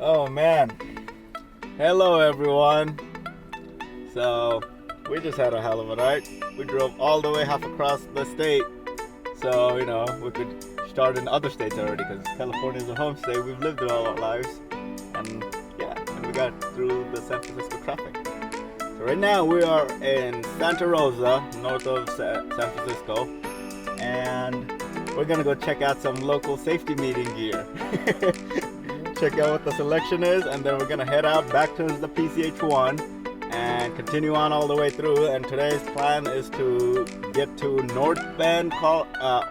Oh man. Hello everyone. So we just had a hell of a night. We drove all the way half across the state. So, you know, we could start in other states already because California is a home state. We've lived there all our lives. And yeah, and we got through the San Francisco traffic. So right now we are in Santa Rosa, north of San Francisco. And we're gonna go check out some local safety meeting gear. Check out what the selection is, and then we're gonna head out back to the PCH1 and continue on all the way through. And today's plan is to get to North Bend,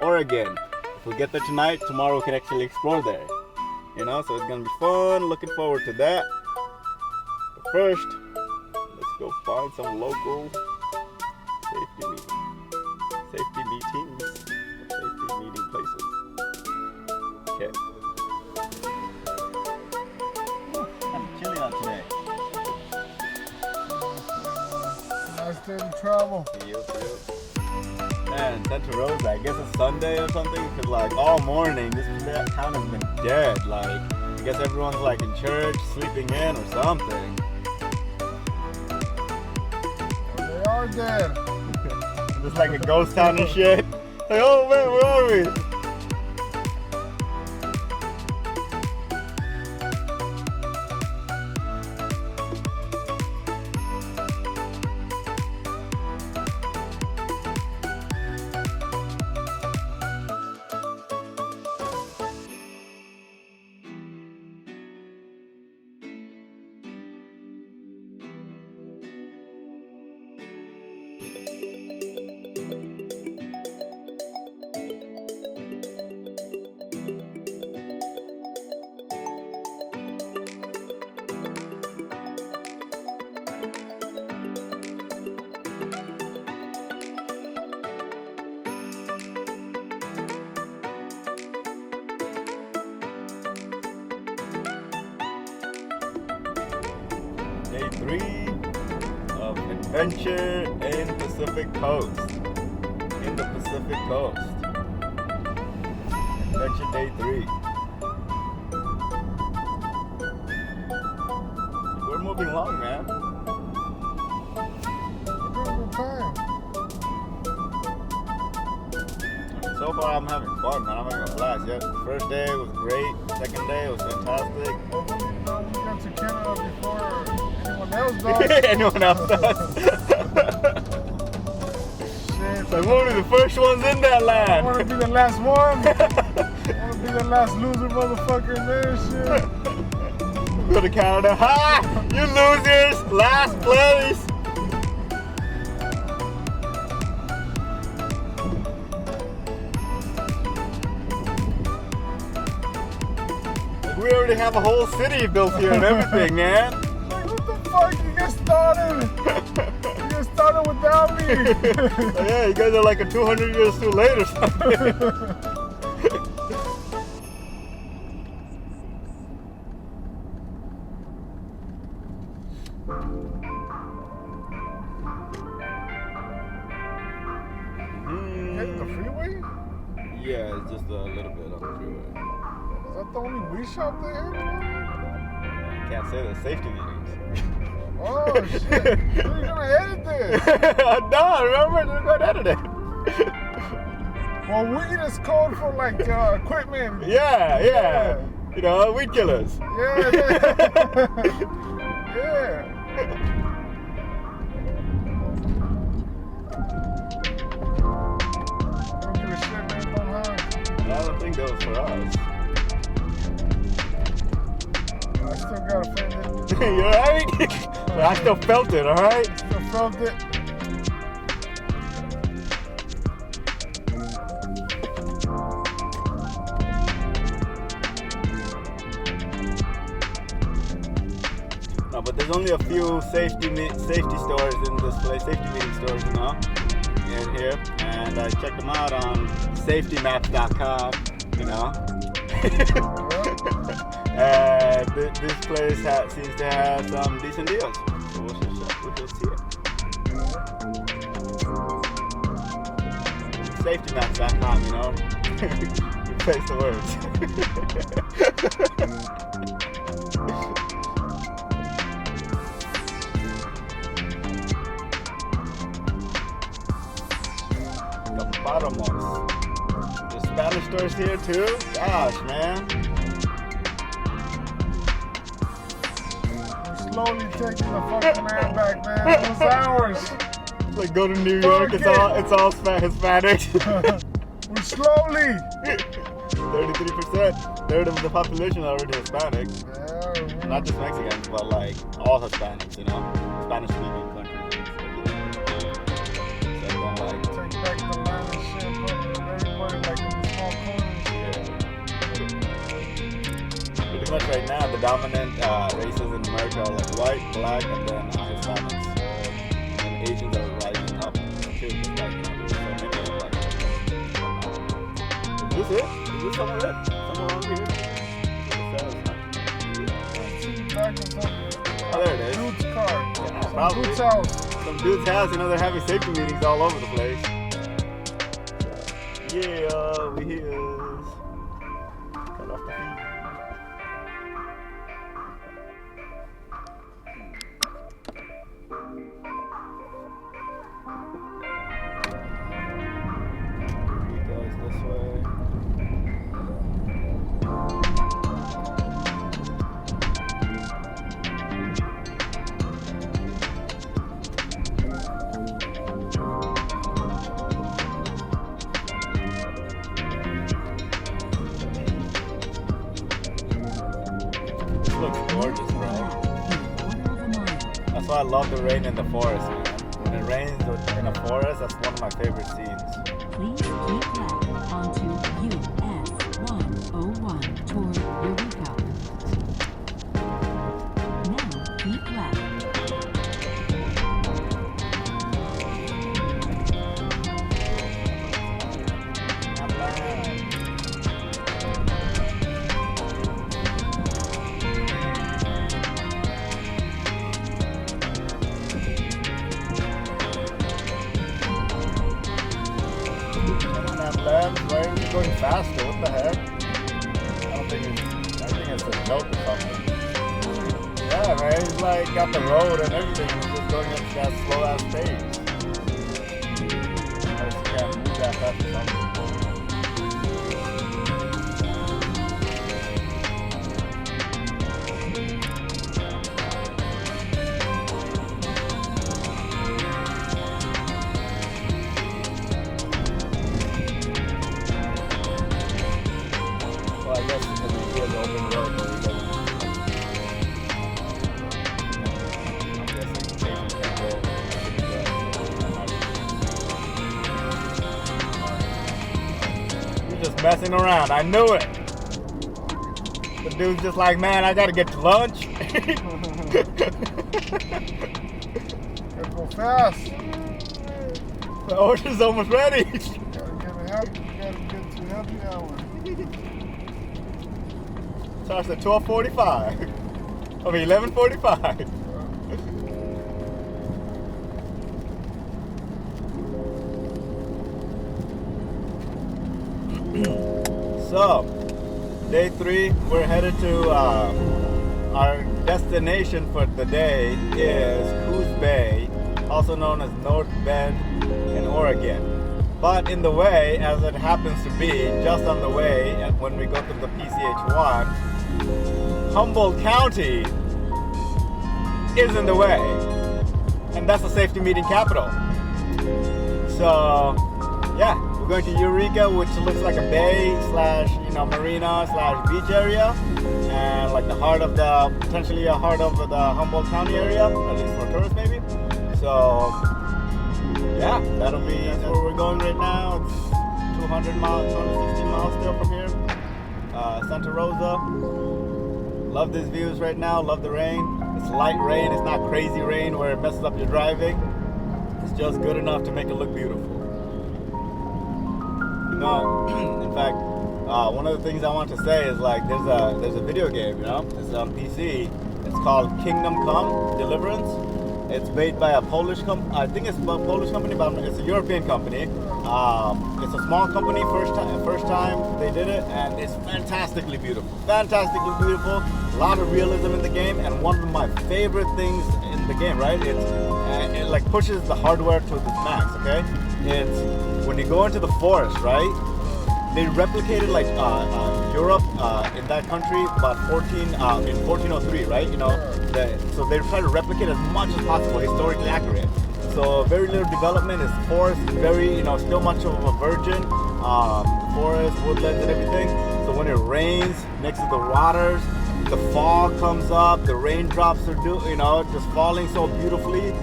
Oregon. If we get there tonight, tomorrow we can actually explore there. You know, so it's gonna be fun. Looking forward to that. But first, let's go find some local safety meetings. Safety meeting places. Okay. Kind of chilly out today. Nice day to travel. Yep. Man, Santa Rosa, I guess it's Sunday or something, because like all morning this town has been dead. Like, I guess everyone's like in church, sleeping in or something. They are dead. Just like a ghost town and shit. Like, oh man, where are we? Day 3 of adventure in Pacific Coast. In the Pacific Coast. Adventure day 3. We're moving along, man. We're doing a good time. So far I'm having fun, man. I'm having a blast. Yeah, first day was great. Second day was fantastic. Well, we got to Canada before anyone else does. Anyone else does? Shit. So we're only the first ones in that I land. want to be the last one. I want to be the last loser motherfucker in there. Shit. Go to Canada. Ha! You losers! Last place! We already have a whole city built here and everything, man. Like, what the fuck? You get started. You get started without me. Yeah, you guys are like a 200 years too late or something. Hitting the freeway? Yeah, it's just a little bit on the freeway. Is that the only weed shop there? Can't say the safety meetings. Oh shit! You're gonna edit this. No, remember, they're going to edit it. Well, weed is code for like equipment. Yeah. You know, weed killers. Yeah. Yeah. Don't give a shit, man. Don't hide. I don't think that was for us. I still got offended. You alright? I still felt it, alright? Still felt it. No, but there's only a few safety stores in this place, safety meeting stores, you know, in here. And I checked them out on safetymaps.com, you know. And this place seems to have some decent deals. So we shall see it. Safetymaps.com, you know. Replace the words. stores here too. Gosh, man. We're slowly taking the fucking land back, man. It was ours. It's like go to New York. It's all Hispanic. We're slowly. 33%. Third of the population already Hispanic. Yeah, Not just Mexicans, but like all Hispanics, you know, Spanish-speaking countries. So I'm like, take back the land and shit, put everybody like in the small corners. yeah. Pretty much right now, the dominant races in America are like white, black, and then Hispanics. And Asians are rising up too, just like, you know, so many of like. Is this it? Is this some of it? Somewhere around here? Oh, there it is. Dude's car. Yeah, Some probably. dude's house. Some dude's house, you know, they're having safety meetings all over the place. Yeah, we here. Cut off the feet. He goes this way. Looks gorgeous, bro. That's why I love the rain in the forest, man. When it rains in a forest, that's one of my favorite scenes. Please keep left onto US 101 toward Eureka. Now keep left. Why are we going faster? What the heck? I think it's a joke or something. Yeah, man, he's like got the road and everything, and he's just going at that slow ass pace. I just can't move that fast or something. I guess because we have the open road, but we don't. I'm guessing Asians can't go. You're just messing around. I knew it. The dude's just like, man, I gotta get to lunch. Gotta go fast. The order's almost ready. Gotta get happy. Gotta get to happy hour. Starts at 12:45. I mean 11:45. So, day 3, we're headed to our destination for the day is Coos Bay, also known as North Bend in Oregon. But in the way, as it happens to be, just on the way, and when we go to the PCH1, Humboldt County is in the way, and that's the safety meeting capital. So, yeah, we're going to Eureka, which looks like a bay slash, marina slash beach area, and like the heart of the, potentially a heart of the Humboldt County area, at least for tourists maybe. So, yeah, that's where we're going right now. It's 200 miles, 260 miles still from here. Santa Rosa. Love these views right now. Love the rain. It's light rain. It's not crazy rain where it messes up your driving. It's just good enough to make it look beautiful. In fact, one of the things I want to say is like there's a video game, it's on PC. It's called Kingdom Come Deliverance. It's made by a Polish company. I think it's a Polish company, but it's a European company. It's a small company. First time they did it, and it's fantastically beautiful. Fantastically beautiful. A lot of realism in the game, and one of my favorite things in the game, right? It like pushes the hardware to the max. Okay, it's when you go into the forest, right? they replicated like Europe in that country about in 1403, right? You know, so they try to replicate as much as possible, historically accurate. So very little development is forest, very, you know, still much of a virgin, forest, woodlands and everything. So when it rains next to the waters, the fog comes up, the raindrops are just falling so beautifully.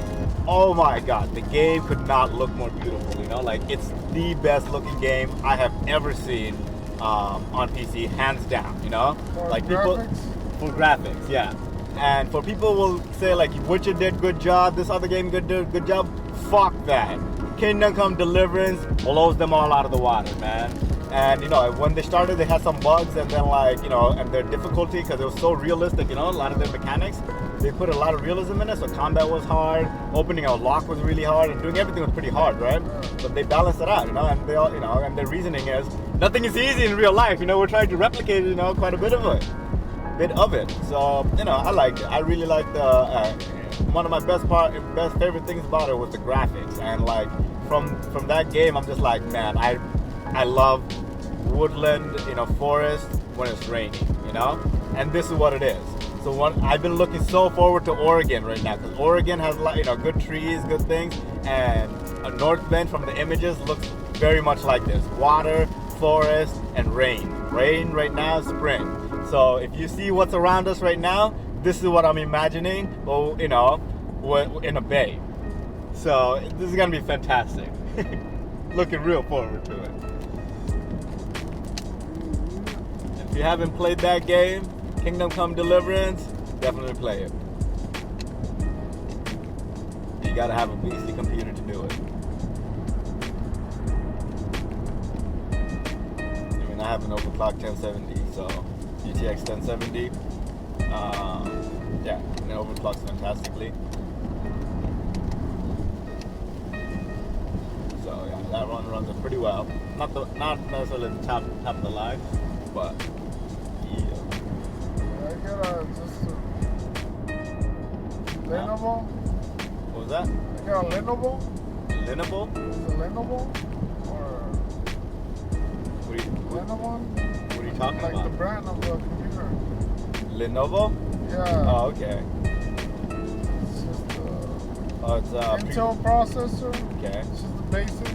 Oh my God, the game could not look more beautiful, you know, like it's the best looking game I have ever seen on PC, hands down, you know, For like graphics? people, for graphics, yeah. And for people will say like Witcher did good job, this other game did good job. Fuck that. Kingdom Come Deliverance blows them all out of the water, man. And you know, when they started, they had some bugs, and then like, you know, and their difficulty, because it was so realistic, you know, a lot of their mechanics, they put a lot of realism in it. So combat was hard, opening a lock was really hard, and doing everything was pretty hard, right? But they balanced it out, you know, and they all, you know, and their reasoning is nothing is easy in real life. You know, we're trying to replicate, you know, quite a bit of it. So, you know, I liked it. I really liked one of my best favorite things about it was the graphics. And like from that game, I'm just like, man, I love woodland, you know, forest when it's raining, you know. And this is what it is. So I've been looking so forward to Oregon right now, because Oregon has, you know, good trees, good things, and North Bend from the images looks very much like this: water, forest, and rain. Rain right now, spring. So if you see what's around us right now, this is what I'm imagining, or, you know, in a bay. So this is gonna be fantastic. Looking real forward to it. If you haven't played that game, Kingdom Come Deliverance, definitely play it. You gotta have a beastly computer to do it. I mean, I have an overclock 1070, so GTX 1070. Yeah, and it overclocks fantastically. So yeah, that one runs it pretty well. Not necessarily the top of the line, but yeah. I got just a Lenovo. What was that? I got a Lenovo. Lenovo? Is it Lenovo? Or Lenovo? What are you talking Like about? the brand of the computer. Lenovo? Yeah. Oh, okay. It's just It's Intel processor. Okay. It's just the basic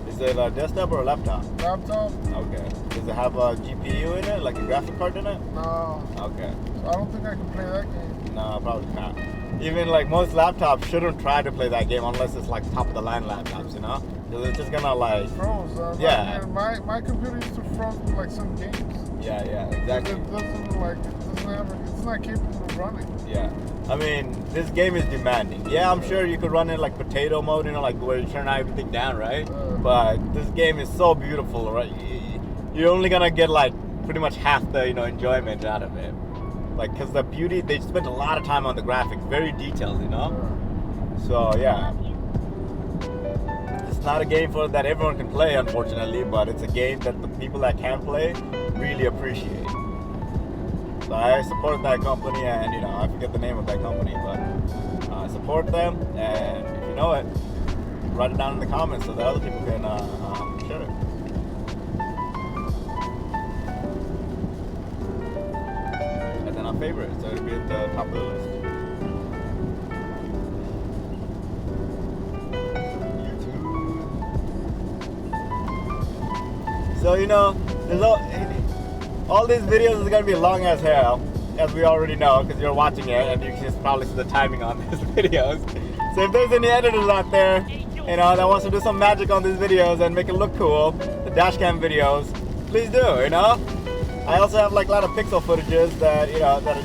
Is it a desktop or a laptop? laptop. Okay. Does it have a GPU in it, like a graphic card in it? No. Okay. So I don't think I can play that game. No, probably not. Even like most laptops shouldn't try to play that game unless it's like top of the line laptops, you know? Because it's just gonna like. Froze. Yeah. My computer used to froze with like some games. Yeah, exactly. It doesn't like it's not capable of running. Yeah. I mean, this game is demanding. Yeah, I'm sure you could run it like potato mode, you know, like where you turn everything down, right? But this game is so beautiful, right? You're only gonna get like pretty much half the, you know, enjoyment out of it. Like, cause the beauty, they spent a lot of time on the graphics, very detailed, you know. So yeah, it's not a game that everyone can play, unfortunately, but it's a game that the people that can play really appreciate. So I support that company, and you know, I forget the name of that company, but I support them. And if you know it, write it down in the comments so that other people can share it. And then our favorite, so it'll be at the top of the list. YouTube. So you know, there's all these videos is gonna be long as hell, as we already know, because you're watching it and you can just probably see the timing on these videos. So if there's any editors out there, you know, that wants to do some magic on these videos and make it look cool, the dashcam videos, please do, you know. I also have like a lot of pixel footages that, you know, there's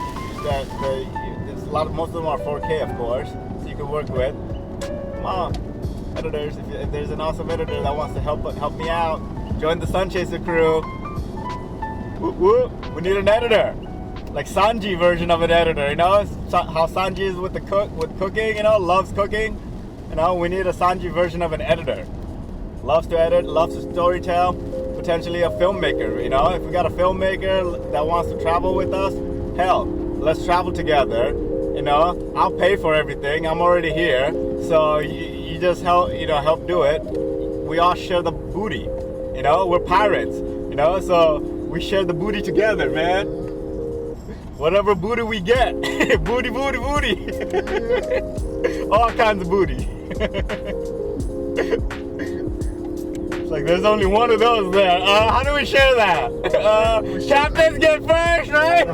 most of them are 4K, of course, so you can work with. Come on, editors, if there's an awesome editor that wants to help me out, join the Sun Chaser crew. Whoop, whoop. We need an editor, like Sanji version of an editor. You know how Sanji is with cooking. You know, loves cooking. You know, we need a Sanji version of an editor. Loves to edit, loves to storytell. Potentially a filmmaker. You know, if we got a filmmaker that wants to travel with us, hell, let's travel together. You know, I'll pay for everything. I'm already here, so you just help do it. We all share the booty. You know, we're pirates. You know, so we share the booty together, man. Whatever booty we get, booty. All kinds of booty. It's like there's only one of those there. How do we share that? Captains get first, right?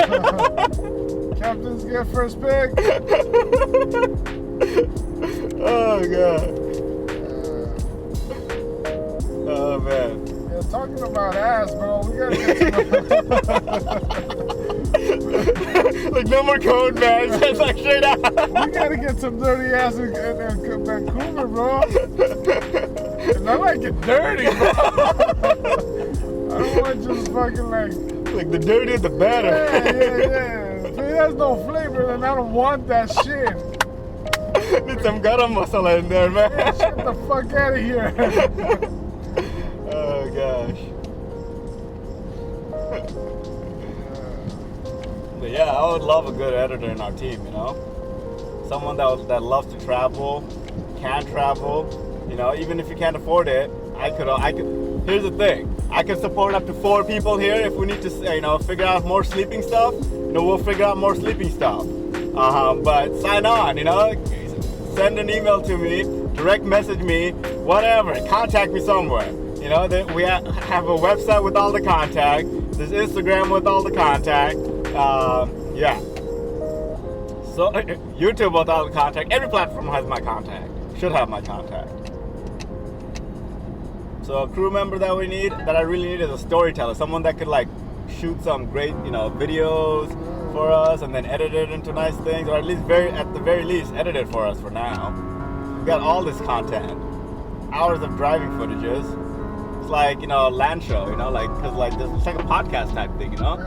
Captains get first pick. Oh god. Oh man. Yeah, talking about ass, bro. We gotta get some. Like no more code, man. Just like straight out. We gotta get some dirty ass in Vancouver, bro. And I like it dirty, bro. I don't want just fucking like the dirtier the better. Yeah. If it has no flavor, then I don't want that shit. Need some garam masala in there, man. Get the fuck out of here. Oh gosh. But yeah, I would love a good editor in our team, you know? Someone that loves to travel, can travel, you know, even if you can't afford it, I could, here's the thing, I could support up to 4 people here. If we need to, you know, figure out more sleeping stuff, you know, we'll figure out more sleeping stuff. But sign on, you know, send an email to me, direct message me, whatever, contact me somewhere. You know, we have a website with all the contact, there's Instagram with all the contact, yeah. So YouTube with all the contact, every platform has my contact, should have my contact. So a crew member that we need, that I really need, is a storyteller, someone that could like shoot some great, you know, videos for us and then edit it into nice things, or at least at the very least edit it for us for now. We got all this content, hours of driving footages. It's like, you know, a land show, you know, like, cause like it's like a podcast type thing, you know.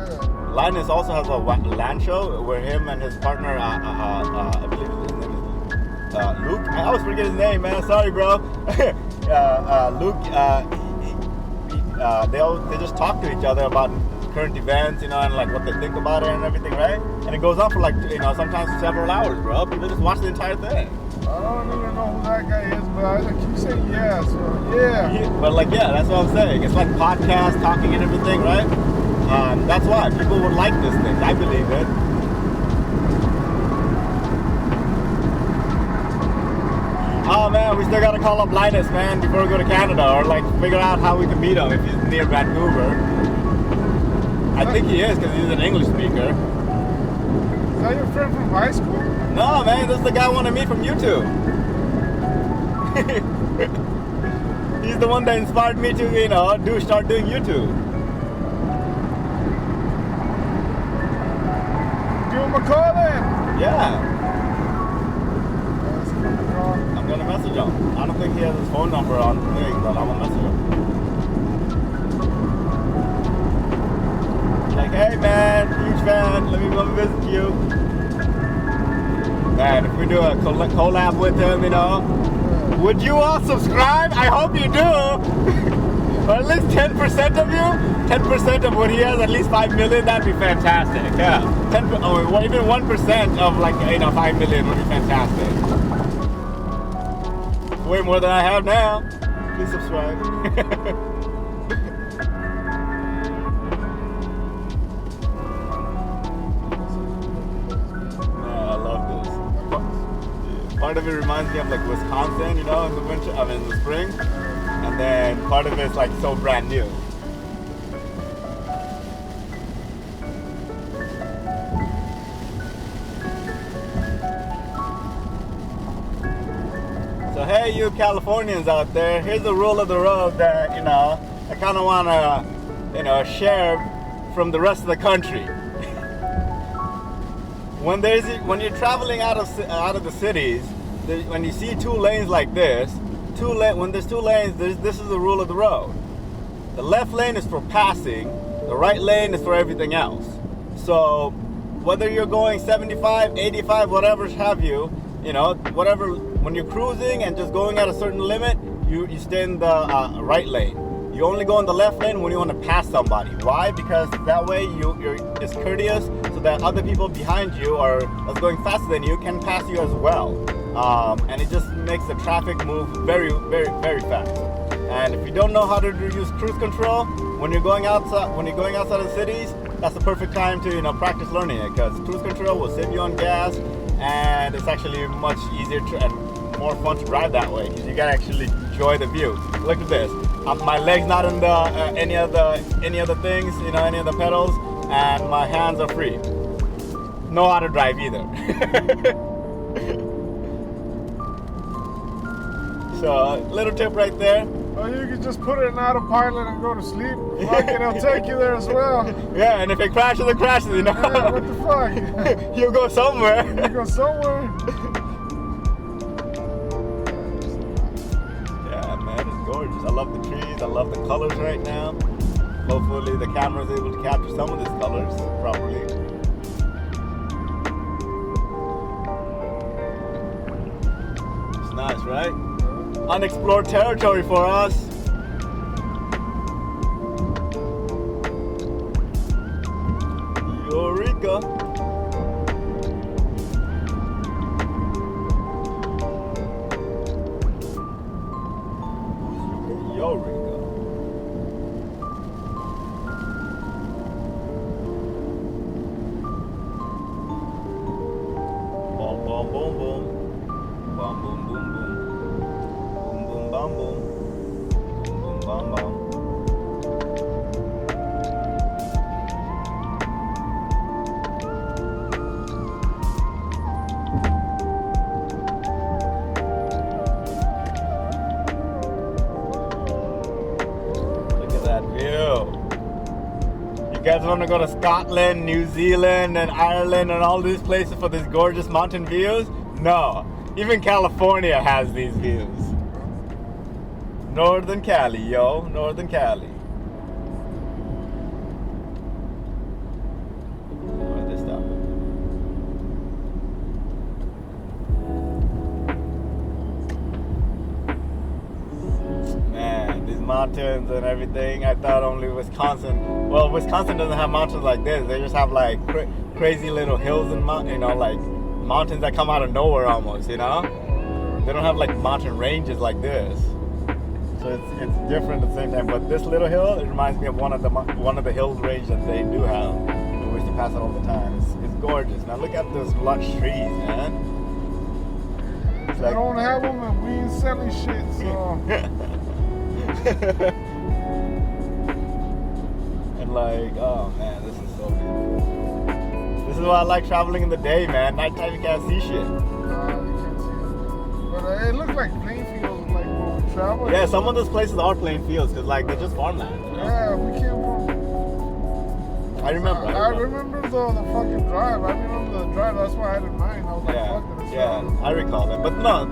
Linus also has a land show where him and his partner, I believe his name is Luke. I always forget his name, man. Sorry, bro. Luke. They just talk to each other about current events, you know, and like what they think about it and everything, right? And it goes on for like, you know, sometimes several hours, bro. People just watch the entire thing. I don't even know who that guy is, but I keep saying yeah, so yeah. But like, yeah, that's what I'm saying. It's like podcast, talking and everything, right? That's why people would like this thing. I believe it. Oh man, we still gotta call up Linus, man, before we go to Canada, or like figure out how we can meet him if he's near Vancouver. I think he is, because he's an English speaker. Is that your friend from high school? No, man, this is the guy I want to meet from YouTube. He's the one that inspired me to, you know, start doing YouTube. Give him a call then. Yeah. I'm gonna message him. I don't think he has his phone number on the thing, but I'm gonna message him. Like, hey man, huge fan, let me come visit you. Man, if we do a collab with him, you know, would you all subscribe? I hope you do. Or at least 10% of you, 10% of what he has, at least 5 million, that'd be fantastic. Yeah, 10, or even 1% of like, you know, 5 million would be fantastic. Way more than I have now. Please subscribe. Part of it reminds me of like Wisconsin, you know, in the winter, in the spring, and then part of it's like so brand new. So hey, you Californians out there, here's the rule of the road that, you know, I kind of want to, you know, share from the rest of the country. When you're traveling out of the cities, when you see 2 lanes like this, when there's 2 lanes, this is the rule of the road. The left lane is for passing, the right lane is for everything else. So whether you're going 75, 85, whatever have you, you know, whatever, when you're cruising and just going at a certain limit, you stay in the right lane. You only go in the left lane when you want to pass somebody. Why? Because that way it's courteous, so that other people behind you or that's going faster than you can pass you as well. And it just makes the traffic move very, very, very fast. And if you don't know how to use cruise control, when you're going outside of the cities, that's the perfect time to practice learning it, because cruise control will save you on gas, and it's actually much easier and more fun to drive that way because you can actually enjoy the view. Look at this. My legs not in the any of the things, any of the pedals, and my hands are free. Know how to drive either. So little tip right there. Oh, you can just put it in autopilot and go to sleep. Fuck it, it'll take you there as well. Yeah, and if it crashes, it crashes, Yeah, what the fuck? You'll go somewhere. You go somewhere. Yeah, man, it's gorgeous. I love the trees. I love the colors right now. Hopefully the camera is able to capture some of these colors properly. It's nice, right? Unexplored territory for us. Eureka. Eureka. Boom, boom, boom, boom. Boom, boom, boom, boom. Boom, boom, bam, boom. Boom, boom, bam, bam. Look at that view. You guys want to go to Scotland, New Zealand, and Ireland, and all these places for these gorgeous mountain views? No. Even California has these views. Northern Cali, yo. Northern Cali. Where'd they stop? Man, these mountains and everything. I thought only Wisconsin. Well, Wisconsin doesn't have mountains like this. They just have like crazy little hills and like mountains that come out of nowhere almost. They don't have like mountain ranges like this. So it's different at the same time. But this little hill, it reminds me of one of the hill range that they do have. We used to pass it all the time. It's gorgeous. Now look at those lush trees, man. It's I don't have them and we ain't selling shit, so. And like, oh man, this is so beautiful. This is why I like traveling in the day, man. Nighttime you can't see shit. You can't see it. But it looks like plain fields, like when we travel. Yeah, some of those places are plain fields because like they're just farmland. Yeah, we can't walk. I remember. I remember the fucking drive. I remember the drive. That's why I didn't mind. I was like, fuck it, it's Yeah, fine. I recall that. But no,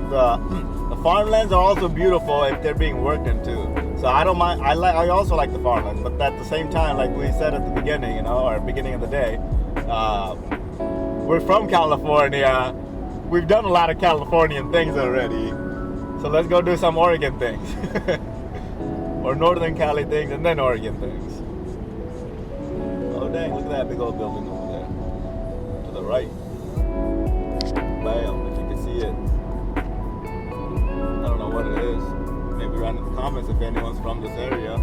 the farmlands are also beautiful if they're being worked into. So I don't mind. I also like the farmlands, but at the same time, like we said at the beginning, or beginning of the day, we're from California. We've done a lot of Californian things already. So let's go do some Oregon things, or Northern Cali things, and then Oregon things. Oh dang! Look at that big old building over there to the right. Bam! If you can see it. I don't know what it is. Maybe write in the comments if anyone's from this area.